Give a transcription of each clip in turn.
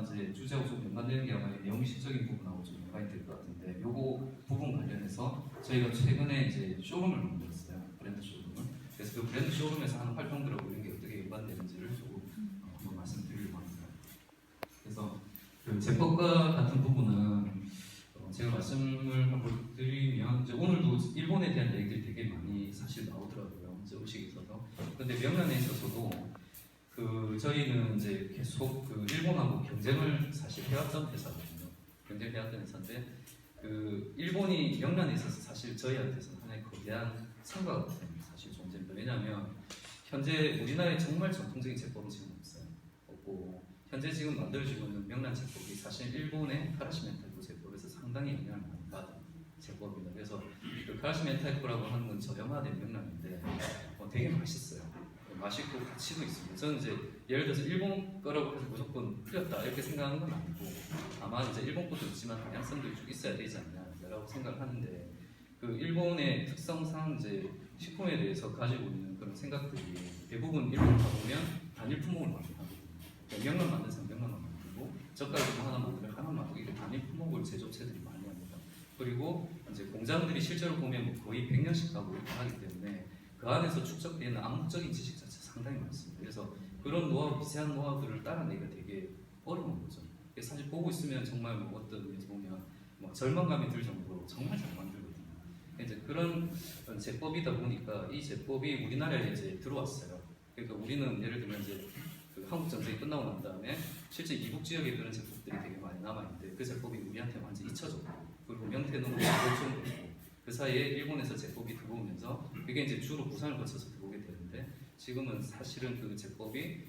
이제 주제하고 좀 연관되는 게 아마 영시적인 부분하고 좀 연관이 될 것 같은데, 요거 부분 관련해서 저희가 최근에 이제 쇼룸을 만들었어요. 브랜드 쇼룸을. 그래서 그 브랜드 쇼룸에서 하는 활동들하고 이런 게 어떻게 연관되는지를 조금 한번 말씀드리려고 합니다. 그래서 그 제법과 같은 부분은 제가 말씀을 한번 드리면, 이제 오늘도 일본에 대한 얘기들이 되게 많이 사실 나오더라고요. 이제 의식에 있어서. 근데 명란에 있어서도 저희는 이제 계속 일본하고 경쟁을 사실 해왔던 회사거든요. 경쟁해왔던 회사인데, 일본이 명란에 있어서 사실 저희한테서 하나의 거대한 성과가 사실 존재합니다. 왜냐하면 현재 우리나라에 정말 전통적인 제법은 지금 없고, 현재 지금 만들어지고 있는 명란 제법이 사실 일본의 카라시멘타이코 제법에서 상당히 영향을 많이 받은 제법입니다. 그래서 카라시멘타이코라고 하는 건 저렴화된 명란인데 되게 맛있어요. 맛있고 가치도 있습니다. 저는 이제 예를 들어서 일본 거라고 해서 무조건 틀렸다 이렇게 생각하는 건 아니고, 아마 이제 일본 것도 있지만 다양성도 쭉 있어야 되지 않냐라고 생각을 하는데, 일본의 특성상 이제 식품에 대해서 가지고 있는 그런 생각들이 대부분 일본 가보면 단일 품목을 많이 하거든요. 명란 만든 사람 명란만 만들고, 젓가락 하나 만들면 하나 만들고, 이렇게 단일 품목을 제조업체들이 많이 합니다. 그리고 이제 공장들이 실제로 보면 거의 100년씩 가고 이렇게 하기 때문에 그 안에서 축적되는 암묵적인 지식 자체 상당히 많습니다. 그래서 그런 노하우, 미세한 노하우들을 따라내기가 되게 어려운 거죠. 사실 보고 있으면 정말 어떤 데서 보면 절망감이 들 정도로 정말 잘 만들거든요. 이제 그런 제법이다 보니까 이 제법이 우리나라에 이제 들어왔어요. 그러니까 우리는 예를 들면 이제 한국 전쟁이 끝나고 난 다음에 실제 이북 지역에 그런 제법들이 되게 많이 남아있는데, 그 제법이 우리한테 완전 잊혀졌고, 그리고 명태농으로 보충되고, 그 사이에 일본에서 제법이 들어오면서 그게 이제 주로 부산을 거쳐서 들어오게 되는데, 지금은 사실은 그 제법이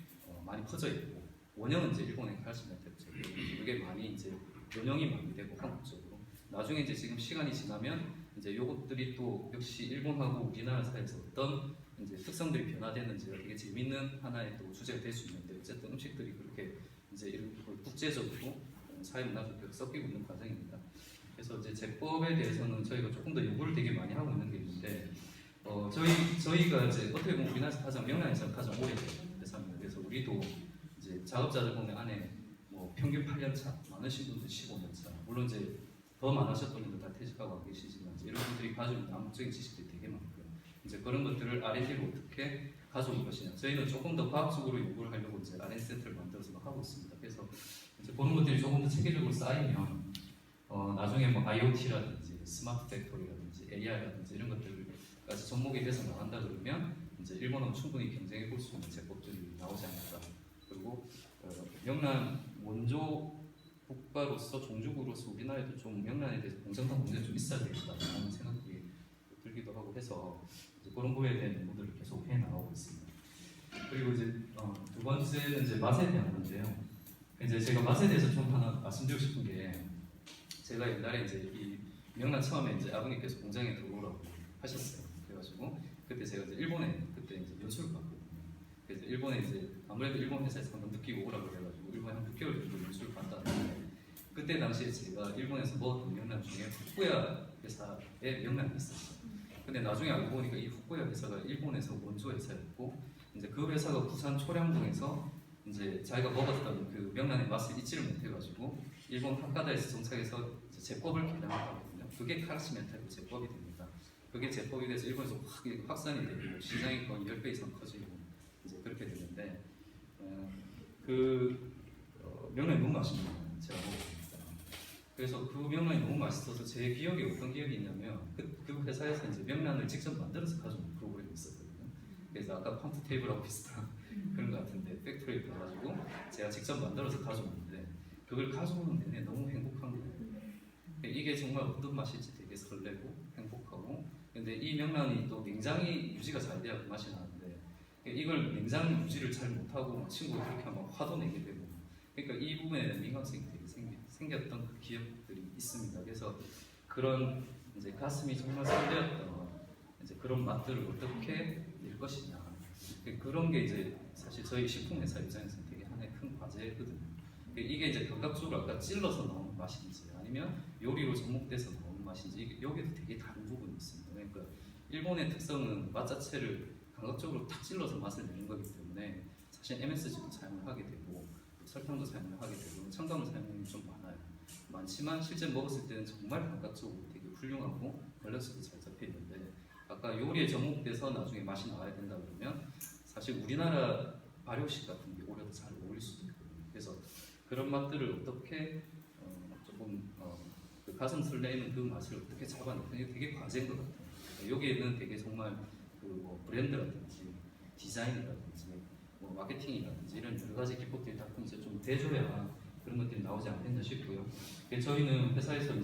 많이 퍼져 있고, 원형은 이제 일본의 카라시멘타이코 제법이 그게 많이 이제 변형이 많이 되고 한국적으로, 나중에 이제 지금 시간이 지나면 이제 요것들이 또 역시 일본하고 우리나라 사이에서 어떤 이제 특성들이 변화되는지가 되게 재밌는 하나의 또 주제가 될 수 있는데, 어쨌든 음식들이 그렇게 이제 이런 국제적으로 사회문화적으로 섞이고 있는 과정입니다. 그래서 이제 제법에 대해서는 저희가 조금 더 연구를 되게 많이 하고 있는 게 있는데, 저희가 이제 어떻게 보면 우리나라에서 가장 명란에서 가장 오래된 회사입니다. 그래서 우리도 이제 작업자들 보면 안에 평균 8년차, 많으신 분들 15년차, 물론 이제 더 많으셨던 분들 다 퇴직하고 계시지만, 이런 분들이 가지고 있는 암묵적인 지식들이 되게 많고요. 이제 그런 것들을 R&D로 어떻게 가져올 것이냐, 저희는 조금 더 과학적으로 연구를 하려고 이제 R&D 센터를 만들어서 하고 있습니다. 그래서 이제 그런 것들이 조금 더 체계적으로 쌓이면 나중에 IoT라든지 스마트 팩토리라든지 AI라든지 이런 것들까지 접목이 돼서 나간다 그러면 이제 일본하고 충분히 경쟁해 볼 수 있는 제법들이 나오지 않을까. 그리고 명란 원조 국가로서 종주국으로서 우리나라에도 좀 명란에 대해서 공정한 문제가 좀 있어야 되겠다는 생각이 들기도 하고 해서 이제 그런 거에 대한 연구들을 계속 해 나가고 있습니다. 그리고 이제 두 번째는 이제 맛에 대한 건데요. 이제 제가 맛에 대해서 좀 하나 말씀드리고 싶은 게, 제가 옛날에 이제 이 명란 처음에 이제 아버님께서 공장에 들어오라고 하셨어요. 그래가지고 그때 제가 이제 일본에 그때 이제 연수를 갔거든요. 그래서 일본에 이제 아무래도 일본 회사에서 한번 느끼고 오라고 해가지고 일본에 한 6개월 정도 연수를 갔다는데, 그때 당시에 제가 일본에서 먹었던 명란 중에 후쿠야 회사의 명란이 있었어요. 근데 나중에 알고 보니까 이 후쿠야 회사가 일본에서 원조 회사였고, 이제 그 회사가 부산 초량동에서 이제 자기가 먹었던 그 명란의 맛을 잊지를 못해가지고 일본 홋카다에서 정착해서 제법을 개량했거든요. 그게 카라시멘타이코 제법이 됩니다. 그게 제법이 돼서 일본에서 확산이 되고 시장이 거의 10배 이상 커지고 이제 그렇게 되는데, 명란이 너무 맛있는 거예요. 제가 먹었습니다. 그래서 그 명란이 너무 맛있어서 제 기억에 어떤 기억이 있냐면, 그 회사에서 이제 명란을 직접 만들어서 가져온 프로그램이 있었거든요. 그래서 아까 펌프 테이블하고 비슷한 그런 것 같은데, 팩토리에 가가지고 제가 직접 만들어서 가져오는데, 그걸 가져오는 내내 너무 행복한 거예요. 이게 정말 어떤 맛일지 되게 설레고 행복하고, 근데 이 명란이 또 냉장이 유지가 잘 돼야 그 맛이 나는데, 이걸 냉장 유지를 잘 못하고 친구가 그렇게 하면 화도 내게 되고, 그러니까 이 부분에 대한 민감성이 되게 생겼던 그 기억들이 있습니다. 그래서 그런 이제 가슴이 정말 설레었던 이제 그런 맛들을 어떻게 낼 것이냐, 그런 게 이제 사실 저희 식품회사 입장에서는 되게 하나의 큰 과제거든요. 이게 이제 감각적으로 아까 찔러서 나오는 맛인지, 아니면 요리로 접목돼서 나오는 맛인지, 여기도 되게 다른 부분이 있습니다. 그러니까 일본의 특성은 맛 자체를 감각적으로 탁 찔러서 맛을 내는 거기 때문에 사실 MSG도 사용을 하게 되고, 설탕도 사용을 하게 되고 첨가물 사용이 좀 많지만 실제 먹었을 때는 정말 바깥쪽으로 되게 훌륭하고 밸런스도 잘 잡혀 있는데 아까 요리에 접목돼서 나중에 맛이 나와야 된다 그러면 사실 우리나라 발효식 같은 게 오히려 더 잘 어울릴 수도 있거든요. 그래서 그런 맛들을 어떻게 조금 그 가슴 설레이는 그 맛을 어떻게 잡아내는 게 되게 과제인 것 같아요. 여기에는 되게 정말 그 뭐 브랜드라든지 디자인이라든지 뭐 마케팅이라든지 이런 여러 가지 기법들이 다 이제 좀 대줘야 그런 것들이 나오지 않겠나 싶고요. 저희는 회사에서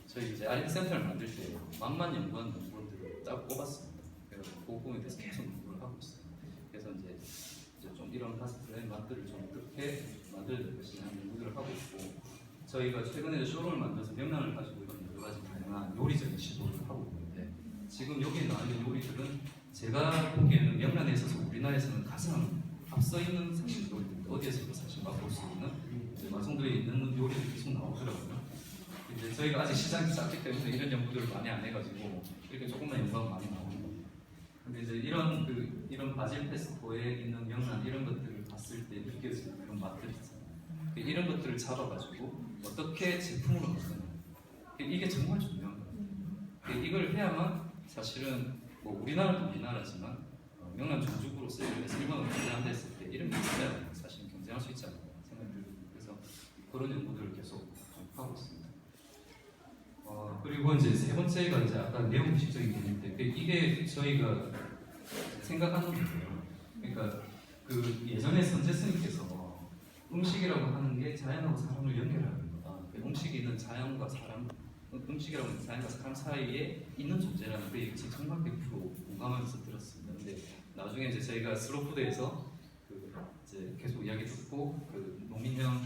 저희 이제 R&D 센터를 만들 때 만만 연구원 연구원들을 딱 뽑았습니다. 그래서 그 부분에 대해서 계속 연구를 하고 있어요. 그래서 이제 좀 이런 가스프레의 맛들을 좀 어떻게 만들 것이냐 연구를 하고 있고 저희가 최근에 쇼룸을 만들어서 명란을 가지고 이런 여러 가지 다양한 요리적인 시도를 하고 있는데 지금 여기에 나와 있는 요리들은 제가 보기에는 명란에 있어서 우리나라에서는 가장 앞서 있는 사실 요리입니다. 어디에서도 사실 맛볼 수 있는 완성들이 있는 요리들이 계속 나오더라고요. 이제 저희가 아직 시장이 작기 때문에 이런 연구들을 많이 안 해가지고 이렇게 조금만 연구가 많이 나오는 거예요. 근데 이제 이런 바질 페스토에 있는 명란 이런 것들을 봤을 때 느껴지는 그런 맛들 있잖아요. 이런 것들을 잡아가지고 어떻게 제품으로 만드냐 이게 정말 중요한 거예요. 이걸 해야만 사실은 뭐 우리나라도 우리나라지만 명란 종주국으로서 일본으로 경쟁한댔을 때 이런 게 있어야 사실 경쟁할 수 있지 않을까 생각이 들고 그래서 그런 연구들을 계속 하고 있습니다. 그리고 이제 세 번째가 이제 아까 내용 지식적인 개념인데 이게 저희가 생각하는 거예요. 그러니까 그 예전에 선제 스님께서 음식이라고 하는 게 자연하고 사람을 연결하는 거다. 음식이는 자연과 사람, 음식이라고 하는 자연과 사람 사이에 있는 존재라는 그 얘기 정말 100% 공감하면서 들었습니다. 근데 나중에 이제 저희가 슬로푸드에서 이제 계속 이야기 듣고 그 노민영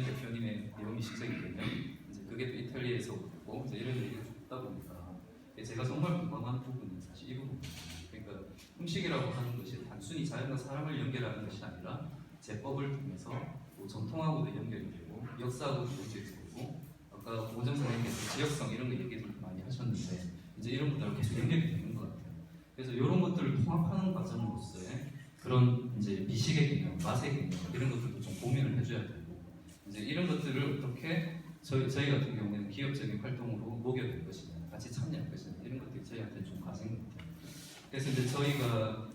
대표님의 내용이 시작이 되면 이제 그게 또 이탈리아에서 오고 이제 이런 얘기를 듣다 보니까 제가 정말 공감하는 부분은 사실 이 부분입니다. 그러니까 음식이라고 하는 것이 단순히 자연과 사람을 연결하는 것이 아니라 제법을 통해서 뭐 전통하고도 연결이 되고 역사하고도 연결이 되고 아까 오정 선생님께서 지역성 이런 거 얘기를 많이 하셨는데 이제 이런 것들하고 계속 연결이 되는 것 같아요. 그래서 이런 것들을 통합하는 과정으로서의 그런 이제 미식의 개념, 맛의 개념 이런 것들도 좀 고민을 해줘야 되고 이제 이런 것들을 어떻게 저희 같은 경우에는 기업적인 활동으로 녹여낼 것이냐, 같이 참여할 것이냐 이런 것들이 저희한테 좀 과제인 것 같아요. 그래서 이제 저희가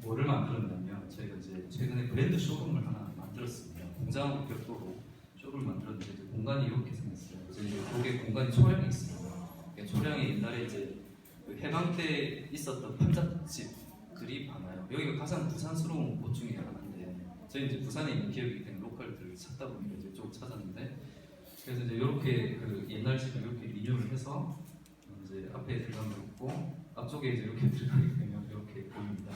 뭐를 만들었냐면 저희가 이제 최근에 브랜드 쇼룸을 하나 만들었습니다. 공장하고 별도로 쇼룸을 만들었는데 이제 공간이 이렇게 생겼어요. 이제 거기에 공간이 초량이 있습니다. 초량이 옛날에 이제 그 해방 때 있었던 판잣집들이 많아요. 여기가 가장 부산스러운 곳 중에 하나인데 저희 이제 부산에 있는 기업이기 때문에 로컬들을 찾다 보니까 이제 좀 찾았는데 그래서 이제 이렇게 그 옛날 집을 이렇게 리뉴얼을 해서 이제 앞에 들어가면 있고 앞쪽에 이제 이렇게 들어가게 되면 이렇게 보입니다.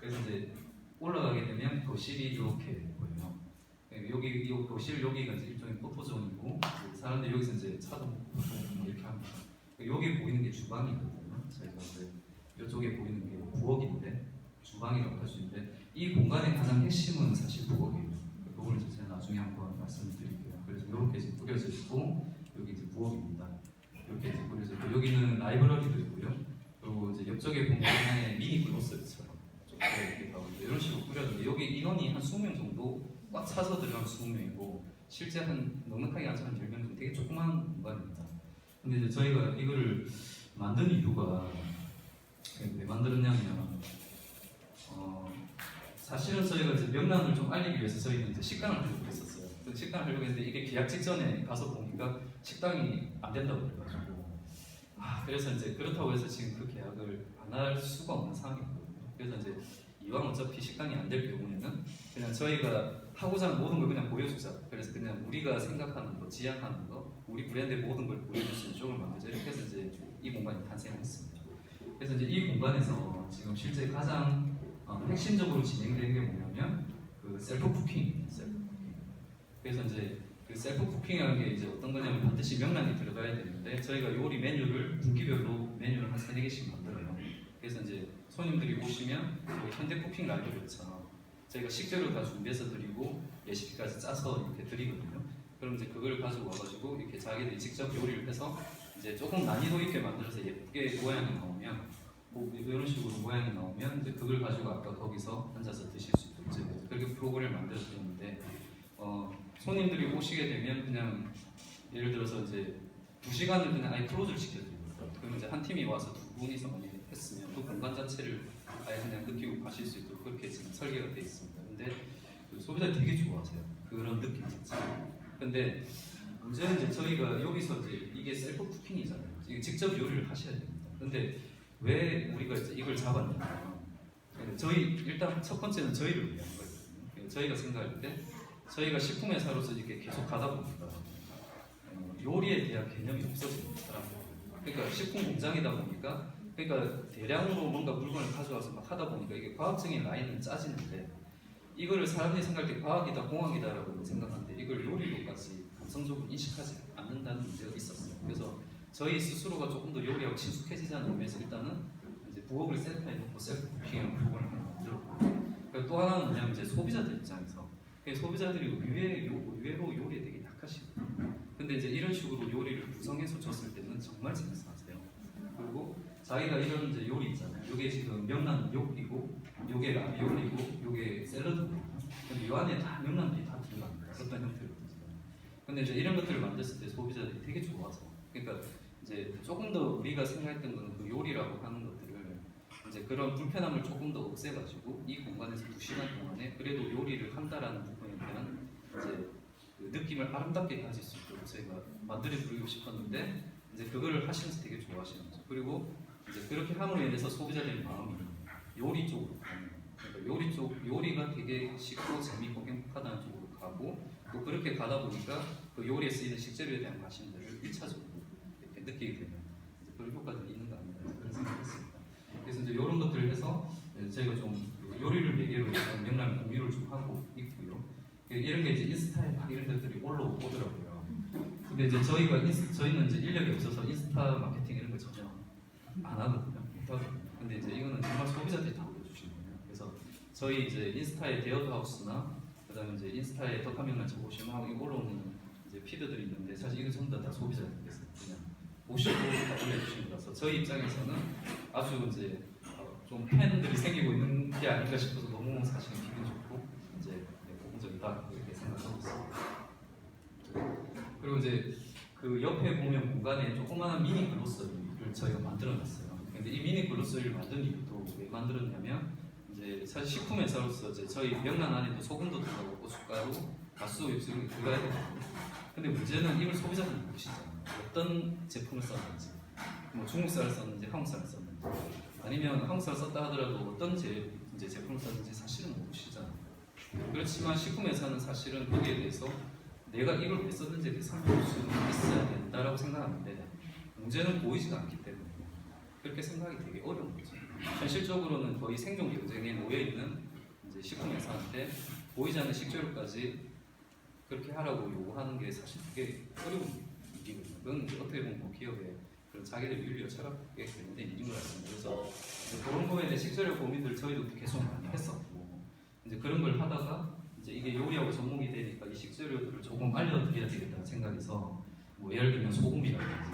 그래서 이제 올라가게 되면 거실이 이렇게 보여요. 여기 이 거실 여기가 이제 일종의 포토존이고 사람들이 여기서 이제 차도 먹고 이렇게 합니다. 여기 보이는 게 주방이거든요. 저희가 이제 이쪽에 보이는 게 부엌인데 주방이라고 할 수 있는데 이 공간의 가장 핵심은 사실 부엌이에요. 그걸 이제 제가 나중에 한번 말씀드릴게요. 그래서 이렇게 이제 뿌려져 있고 여기 이제 부엌입니다. 이렇게 이제 뿌려져 있고 여기는 라이브러리도 있고요. 그리고 이제 옆쪽에 보면 하나의 미니 클로셋처럼 이렇게 가고 이런 식으로 뿌려졌는데 여기 인원이 한 20명 정도 꽉 차서 들어가면 20명이고 실제 한 넉넉하게 앉으면 10명 정도 되게 조그만 공간입니다. 근데 이제 저희가 이거를 만든 이유가 왜 만들었냐면 사실은 저희가 이제 명란을 좀 알리기 위해서 저희는 이제 식당을 하려고 했었어요. 식당을 하려고 했는데 이게 계약 직전에 가서 보니까 식당이 안 된다고 그래가지고 그래서 이제 그렇다고 해서 지금 그 계약을 안 할 수가 없는 상황이거든요. 그래서 이제 이왕 어차피 식당이 안 될 경우에는 그냥 저희가 하고자 하는 모든 걸 그냥 보여주자. 그래서 그냥 우리가 생각하는 거, 지향하는 거, 우리 브랜드의 모든 걸 보여줄 수 있는 쪽을 만들자. 이렇게 해서 이제 이 공간이 탄생했습니다. 그래서 이제 이 공간에서 지금 실제 가장 핵심적으로 진행되는 게 뭐냐면 그 셀프 쿠킹입니다. 셀프 쿠킹. 그래서 이제 그 셀프 쿠킹이라는 게 이제 어떤 거냐면 반드시 명란이 들어가야 되는데 저희가 요리 메뉴를 분기별로 메뉴를 한 3-4개씩 만들어요. 그래서 이제 손님들이 오시면 뭐 현대 쿠킹 라이브러리처럼 저희가 식재료 다 준비해서 드리고 레시피까지 짜서 이렇게 드리거든요. 그럼 이제 그걸 가지고 와가지고 이렇게 자기들이 직접 요리를 해서 이제 조금 난이도 있게 만들어서 예쁘게 모양이 나오면 뭐 이런 식으로 모양이 나오면 이제 그걸 가지고 아까 거기서 앉아서 드실 수 있도록 이제 그렇게 프로그램을 만들었는데 손님들이 오시게 되면 그냥 예를 들어서 이제 2시간을 그냥 아예 클로즈를 시켜드립니다. 그럼 이제 한 팀이 와서 2분이서 많이 했으면 그 공간 자체를 아예 그냥 느끼고 가실 수 있도록 그렇게 지금 설계가 되어 있습니다. 근데 그 소비자들이 되게 좋아하세요. 그런 느낌 자체. 근데 문제는 이제 저희가 여기서 이제 이게 셀프 쿠킹이잖아요. 이게 직접 요리를 하셔야 됩니다. 근데 왜 우리가 이제 이걸 잡았냐면 저희 일단 첫 번째는 저희를 위한 거거든요. 저희가 생각할 때 저희가 식품회사로서 이렇게 계속 가다 보니까 요리에 대한 개념이 없어집니다. 사람들. 그러니까 식품 공장이다 보니까 그러니까 대량으로 뭔가 물건을 가져와서 막 하다 보니까 이게 과학적인 라인은 짜지는데 이거를 사람들이 생각할 때 과학이다 공학이다라고 생각하는데 이걸 요리로까지 감성적으로 인식하지 않는다는 문제가 있었어요. 그래서 저희 스스로가 조금 더 요리하고 친숙해지자는 의미에서 일단은 이제 부엌을 센터에 놓고 셀프 쿠킹이라는 프로그램을 만들었고 그러니까 또 하나는 뭐냐면 이제 소비자들 입장에서 소비자들이 의외로 요리에 되게 약하시거든요. 근데 이제 이런 식으로 요리를 구성해서 줬을 때는 정말 재밌어하세요. 그리고 자기가 이런 이제 요리 있잖아요. 요게 지금 명란 욕이고, 요게 라비올리고, 요게 샐러드거든요. 근데 요 안에 다 명란들이 다 들어갑니다. 어떤 형태로든지. 근데 이제 이런 것들을 만들었을 때 소비자들이 되게 좋아서. 그러니까 이제 조금 더 우리가 생각했던 거는 그 요리라고 하는 것들을 이제 그런 불편함을 조금 더 없애가지고 이 공간에서 2시간 동안에 그래도 요리를 한다라는 부분에 대한 이제 그 느낌을 아름답게 가질 수 있도록 저희가 만들어드리고 싶었는데 이제 그거를 하시면서 되게 좋아하시는 거죠. 그리고 이제 그렇게 함으로 인해서 소비자들의 마음이 요리 쪽으로 가는 거예요. 그러니까 요리가 되게 쉽고 재밌고 행복하다는 쪽으로 가고 또 그렇게 가다 보니까 그 요리에 쓰이는 식재료에 대한 관심들을 1차적으로 이렇게 느끼게 되는 그런 효과들이 있는 거 아닌가 그런 생각을 했습니다. 그래서 이제 이런 것들을 해서 저희가 좀 요리를 매개로 해서 명랑 공유를 좀 하고 있고요. 이런 게 이제 인스타에 막 이런 것들이 올라오더라고요. 근데 이제 저희는 이제 인력이 없어서 인스타 마케팅 이런 거 전혀 안 하거든요. 못 하거든요. 근데 이제 이거는 정말 소비자들이 다 올려주시는 거예요. 그래서 저희 이제 인스타에 데어드 하우스나 그다음에 이제 인스타에 덕화명란 보시면 올라오는 이제 피드들이 있는데 사실 이거 전부 다 소비자들께서 그냥 보시고 다 올려주신 거라서 저희 입장에서는 아주 이제 좀 팬들이 생기고 있는 게 아닌가 싶어서 너무 사실 기분 좋고 이제 고무적이다 이렇게 생각하고 있습니다. 그리고 이제 그 옆에 보면 공간에 조그마한 미니 글로서리를 저희가 만들어놨어요. 근데 이 미니 글로서리를 만든 이유도 왜 만들었냐면 이제 사실 식품회사로서 이제 저희 명란 안에도 소금도 들어가고 고춧가루, 가수, 육수가 들어가야 되거든요. 근데 문제는 이걸 소비자들이 모르시잖아요. 어떤 제품을 썼는지, 뭐 중국쌀을 썼는지, 한국쌀을 썼는지, 아니면 한국쌀을 썼다 하더라도 어떤 이제 제품을 썼는지 사실은 모르시잖아요. 그렇지만 식품회사는 사실은 거기에 대해서 내가 이걸 왜 썼는지에 대해 설명할 수 있어야 된다라고 생각하는데 문제는 보이지가 않기 때문에 그렇게 생각이 되게 어려운 거죠. 현실적으로는 거의 생존 경쟁에 놓여 있는 이제 식품회사한테 보이지 않는 식재료까지 그렇게 하라고 요구하는 게 사실 되게 어려운 일이거든요. 그건 이제 어떻게 보면 뭐 기업의 그런 자기들 윤리와 철학에 관련된 일인 것 같습니다. 그래서 그런 거에 대해 식재료 고민들 저희도 계속 많이 했었고 이제 그런 걸 하다가 이제 이게 요리하고 접목이 되니까 이 식재료들을 조금 알려드려야 되겠다는 생각에서 뭐 예를 들면 소금이라든지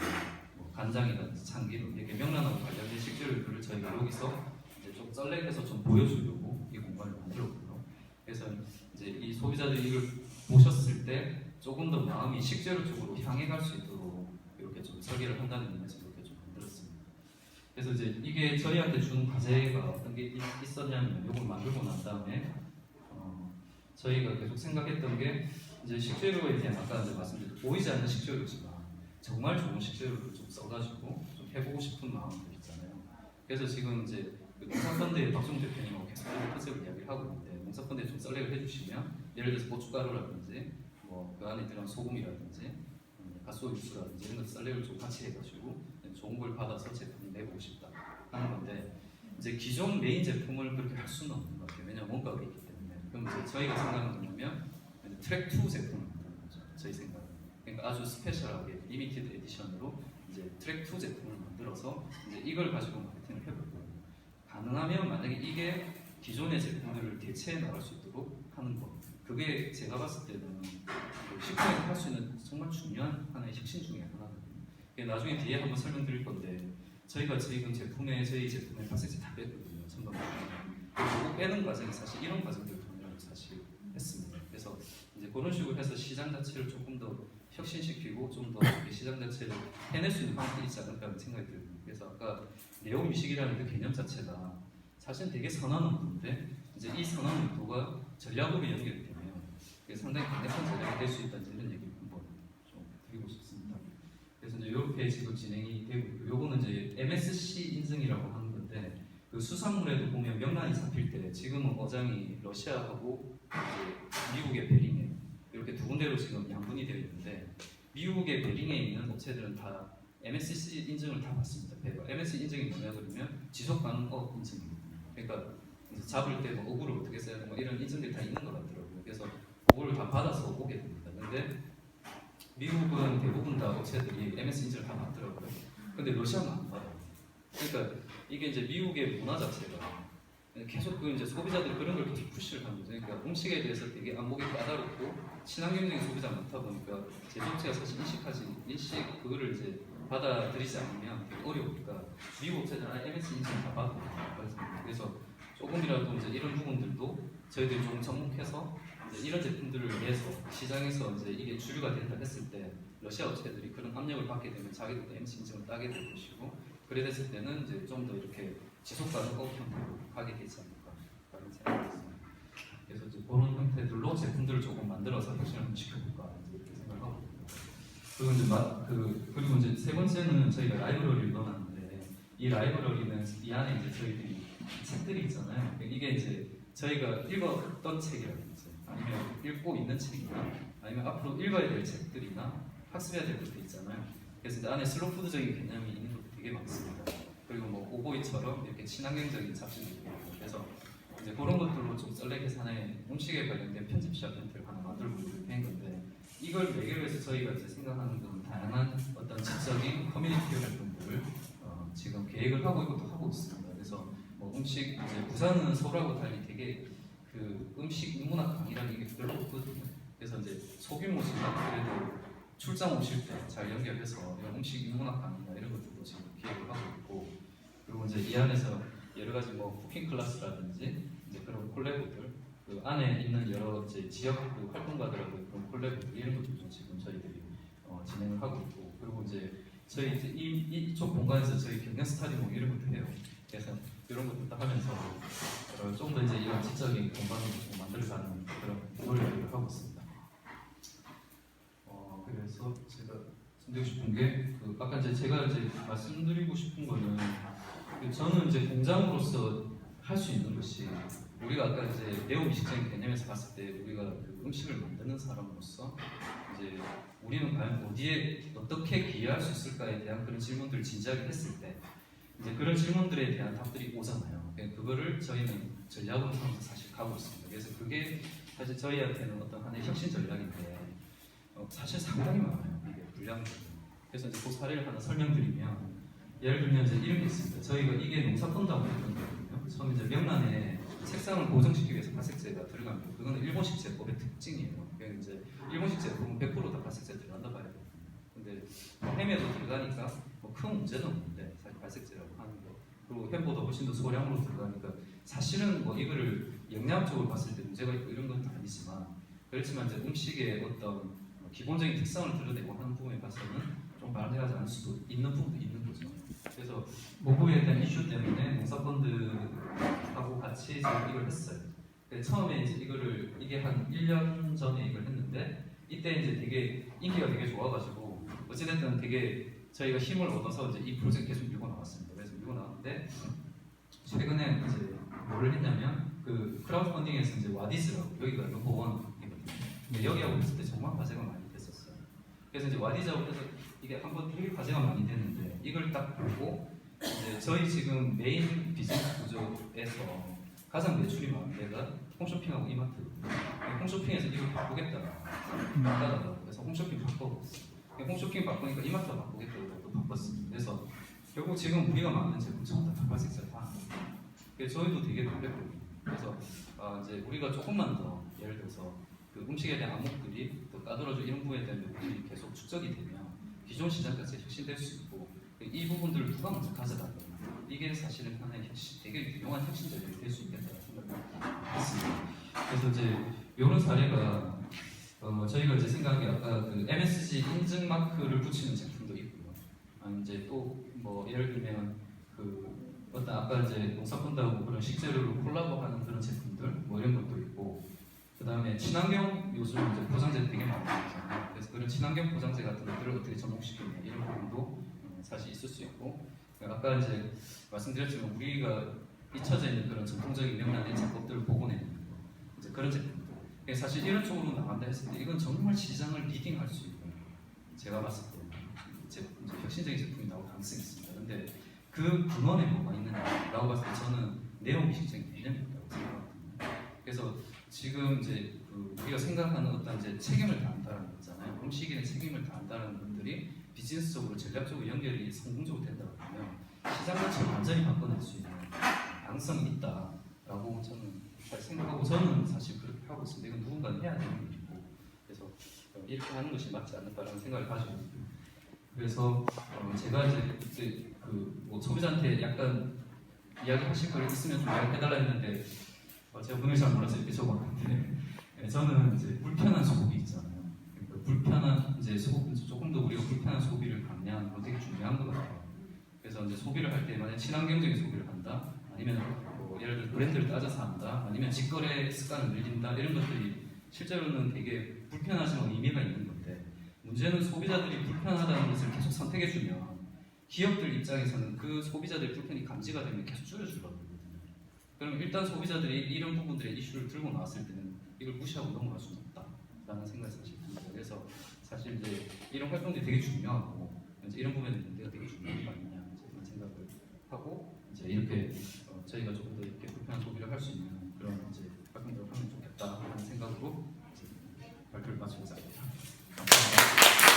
뭐 간장이라든지 참기름 이렇게 명란하고 관련된 식재료들을 저희가 여기서 이제 좀 썰렉해서 좀 보여주려고 이 공간을 만들었고요. 그래서 이제 이 소비자들이 이걸 보셨을 때 조금 더 마음이 식재료 쪽으로 향해 갈 수 있도록 이렇게 좀 설계를 한다는 의미에서 이렇게 좀 만들었습니다. 그래서 이제 이게 저희한테 준 과제가 어떤 게 있었냐면 이걸 만들고 난 다음에 저희가 계속 생각했던 게 이제 식재료에 대한 아까 이제 말씀드린 보이지 않는 식재료지만 정말 좋은 식재료를 좀 써가지고 좀 해보고 싶은 마음들 있잖아요. 그래서 지금 이제 농사펀드의 박종 대표님하고 계속 컨셉을 이야기를 하고 있는데 농사펀드에 좀 썰렉을 해주시면 예를 들어서 고춧가루라든지 뭐 그 안에 들어간 소금이라든지 가스오육수라든지 이런 것 썰렉을 좀 같이 해가지고 좋은 걸 받아서 제품을 내보고 싶다 하는 건데 이제 기존 메인 제품을 그렇게 할 수는 없는 것 같아요. 왜냐면 원가가 있기 때문에. 그럼 이제 저희가 생각하는 거냐면 트랙 2 제품을 만드는 거죠. 저희 생각은. 그러니까 아주 스페셜하게 리미티드 에디션으로 이제 트랙 2 제품을 만들어서 이제 이걸 가지고 마케팅을 해보고 가능하면 만약에 이게 기존의 제품들을 대체해 나갈 수 있도록 하는 것. 그게 제가 봤을 때는 식품에서 할 수 있는 정말 중요한 하나의 혁신 중에 하나거든요. 나중에 뒤에 한번 설명드릴 건데 저희가 지금 저희 제품의 파세지 다 뺐거든요. 첨가물. 그리고 빼는 과정이 사실 이런 과정들을 통해 이제 그런 식으로 해서 시장 자체를 조금 더 혁신시키고 좀 더 시장 자체를 해낼 수 있는 방법이 있지 않을까 생각이 들어요. 그래서 아까 네오 미식이라는 그 개념 자체가 사실 되게 선한 의도인데 이제 이 선한 의도가 전략으로 연결이 되면 이게 상당히 강력한 전략이 될 수 있다는 이런 얘기를 한번 좀 드리고 싶습니다. 그래서 이제 이렇게 지금 진행이 되고 있고, 요거는 이제 MSC 인증이라고 하는 건데 그 수산물에도 보면 명란이 잡힐 때 지금은 어장이 러시아하고 이제 미국의 베링에 이렇게 두 군데로 지금 양분이 되어 있는데 미국의 베링에 있는 업체들은 다 MSC 인증을 다 받습니다. MSC 인증이 뭐냐 그러면 지속가능업 인증입니다. 그러니까 이제 잡을 때 뭐 어구를 어떻게 써야 되고 뭐 이런 인증들이 다 있는 것 같더라고요. 그래서 그걸 다 받아서 오게 됩니다. 근데 미국은 대부분 다 업체들이 MS 인증을 다 받더라고요. 근데 러시아는 안 받아요. 그러니까 이게 이제 미국의 문화 자체가 계속 그 이제 소비자들이 그런 걸 계속 푸시를 하는 거죠. 그러니까 음식에 대해서 되게 안목이 까다롭고 친환경적인 소비자 많다 보니까 제조업체가 사실 인식 그거를 이제 받아들이지 않으면 되게 어려우니까 미국 업체들은 MS 인증 다 받고 그래서 조금이라도 이제 이런 부분들도 저희들이 조금 접목해서 이제 이런 제품들을 내서 시장에서 이제 이게 주류가 된다 했을 때 러시아 업체들이 그런 압력을 받게 되면 자기들도 MS 인증을 따게 될 것이고 그래 됐을 때는 이제 좀 더 이렇게 지속 가능한 형태로 가게 되지 않을까 라는 생각이 있습니다. 그래서 이제 그런 형태들로 제품들을 조금 만들어서 혁신을 좀 시켜볼까 이렇게 생각을 하고 있습니다. 그리고 이제 세 번째는 저희가 라이브러리를 넣어놨는데 이 라이브러리는 이 안에 이제 저희들이 책들이 있잖아요. 이게 이제 저희가 읽었던 책이라든지 아니면 읽고 있는 책이나 아니면 앞으로 읽어야 될 책들이나 학습해야 될 것도 있잖아요. 그래서 이제 안에 슬로푸드적인 개념이 있는 것도 되게 많습니다. 그리고 뭐 오보이처럼 이렇게 친환경적인 잡지도 있고 그래서 이제 그런 것들로 좀 썰레 계산에 음식에 관련된 편집샵 형태를 하나 만들고 이렇게 한 건데 이걸 매개로 해서 저희가 이제 생각하는 건 다양한 어떤 지적인 커뮤니티 활동들을 지금 계획을 하고 이것도 하고 있습니다. 그래서 뭐 음식 이제 부산은 서울하고 달리 되게 그 음식 인문학 강의라는 게 별로 없거든요. 그래서 이제 소규모지만 그래도 출장 오실 때 잘 연결해서 이런 음식 인문학 강의나 이런 것들도 지금 기획을 하고 있고 그리고 이제 이 안에서 여러 가지 뭐 쿠킹 클래스라든지 이제 그런 콜래보들 그 안에 있는 여러 이제 지역 그 활동가들하고 그런 콜래보들 이런 것들도 지금 저희들이 진행을 하고 있고 그리고 이제 저희 이제 이쪽 공간에서 저희 경영 스타디 뭐 이런 것도 해요. 그래서 이런 것들도 하면서 좀 더 이제 이런 지적인 공간을 좀 만들어가는 그런 노력을 하고 있습니다. 그래서 제가 드리고 싶은 게 아까 이제 제가 이제 말씀드리고 싶은 거는 저는 이제 공장으로서 할 수 있는 것이 우리가 아까 이제 네오 미식적인 개념에서 봤을 때 우리가 그 음식을 만드는 사람으로서 이제 우리는 과연 어디에 어떻게 기여할 수 있을까에 대한 그런 질문들을 진지하게 했을 때 이제 그런 질문들에 대한 답들이 오잖아요. 그거를 저희는 전략으로 삼아서 사실 가고 있습니다. 그래서 그게 사실 저희한테는 어떤 하나의 혁신 전략인데 사실 상당히 많아요. 이게 분량들이. 그래서 이제 그 사례를 하나 설명드리면 예를 들면 이제 이런 게 있습니다. 저희가 이게 농사꾼다고 했던 거거든요. 처음 이제 명란에 색상을 고정시키기 위해서 발색제가 들어갑니다. 그거는 일본식 제법의 특징이에요. 그러니까 이제 일본식 제품은 100%다 발색제 들어간다 봐야 돼요. 근데 햄에도 들어가니까 뭐 큰 문제는 없는데 사실 발색제라고 하는 거. 그리고 햄보다 훨씬 더 소량으로 들어가니까 사실은 뭐 이거를 영양적으로 봤을 때 문제가 있고 이런 건 아니지만 그렇지만 이제 음식의 어떤 기본적인 특성을 드러내고 하는 부분에 봐서는 좀 바람직하지 않을 수도 있는 부분도 있는 거죠. 그래서 보고에 대한 이슈 때문에 농사꾼들하고 같이 이걸 했어요. 처음에 이제 이게 한 1년 전에 이걸 했는데 이때 이제 되게 인기가 되게 좋아가지고 어찌됐든 되게 저희가 힘을 얻어서 이제 이 프로젝트 계속 밀고 나왔습니다. 그래서 밀고 나왔는데 최근에 이제 뭘 했냐면 그 크라우드 펀딩에서 이제 와디즈라고 여기가 넘버원이거든요. 여기하고 했을 때 정말 화제가 많이 됐었어요. 그래서 이제 와디즈하고 해서 이게 한번 되게 화제가 많이 됐는데 이걸 딱 보고 이제 저희 지금 메인 비즈니스 구조에서 가장 매출이 많은 데가 홈쇼핑하고 이마트거든요. 홈쇼핑에서 이걸 바꾸겠다고 그래서 홈쇼핑 바꿔봤어요. 홈쇼핑 바꾸니까 이마트 바꾸겠다고 또 바꿨습니다. 그래서 결국 지금 우리가 만든 제품 전부 다 발색제를 다 하는 거예요. 그래서 저희도 되게 놀랬거든요. 그래서 이제 우리가 조금만 더 예를 들어서 그 음식에 대한 암묵들이 또 까다로워져 이런 부분에 대한 요구들이 계속 축적이 되면 기존 시장까지 혁신될 수 있고 이 부분들을 누가 먼저 가져가거나 이게 사실은 하나의 되게 유용한 혁신적이 될 수 있겠다는 생각을 했습니다. 그래서 이제 이런 사례가 저희가 이제 생각에 아까 그 MSG 인증 마크를 붙이는 제품도 있고요. 이제 또 뭐 예를 들면 그 어떤 아까 이제 농사꾼다고 그런 식재료로 콜라보하는 그런 제품들 뭐 이런 것도 있고, 그 다음에 친환경 요즘 이제 포장재 되게 많잖아요. 그래서 그런 친환경 포장재 같은 것들을 어떻게 접목시키냐 이런 부분도 사실 있을 수 있고, 아까 이제 말씀드렸지만 우리가 잊혀져 있는 그런 전통적인 명란의 작법들을 복원해내는 거, 이제 그런 제품들. 사실 이런 쪽으로 나간다 했을 때 이건 정말 시장을 리딩할 수 있는, 제가 봤을 때 이제 혁신적인 제품이 나올 가능성이 있습니다. 근데 그 근원에 뭐가 있느냐라고 봤을 때 저는 네오미식적인 개념이 있다고 생각합니다. 그래서 지금 이제 우리가 생각하는 어떤 이제 책임을 다한다는 거잖아요. 음식인의 책임을 다한다는 분들이 비즈니스적으로 전략적으로 연결이 성공적으로 된다고 하면 시장 가치를 완전히 바꿔낼 수 있는 가능성이 있다라고 저는 잘 생각하고, 저는 사실 그렇게 하고 있습니다. 이건 누군가는 해야 되는 일이고, 그래서 이렇게 하는 것이 맞지 않을까라는 생각을 가지고 있습니다. 그래서 제가 이제 뭐 소비자한테 약간 이야기하실 거 있으면 좀 이야기해달라 했는데 제가 문을 잘 몰라서 이렇게 적어놨는데 저는 이제 불편한 소비 있잖아요. 그러니까 불편한 이제 조금 더 우리가 불편한 소비를 강요하는 거 되게 중요한 것 같아요. 그래서 이제 소비를 할 때 만약 친환경적인 소비를 한다, 아니면 예를 들어 브랜드를 따져서 한다, 아니면 직거래 습관을 늘린다, 이런 것들이 실제로는 되게 불편하지만 의미가 있는 건데, 문제는 소비자들이 불편하다는 것을 계속 선택해주면 기업들 입장에서는 그 소비자들의 불편이 감지가 되면 계속 줄여주려고 하거든요. 그럼 일단 소비자들이 이런 부분들의 이슈를 들고 나왔을 때는 이걸 무시하고 넘어갈 수는 없다라는 생각이 사실 듭니다. 그래서 사실 이제 이런 활동들이 되게 중요하고, 이제 이런 부분에 문제가 되게 중요한 거 아니냐 이런 생각을 하고, 이제 이렇게 저희가 조금 더 이렇게 불편한 소비를 할 수 있는 그런 이제 활동들을 하면 좋겠다라는 생각으로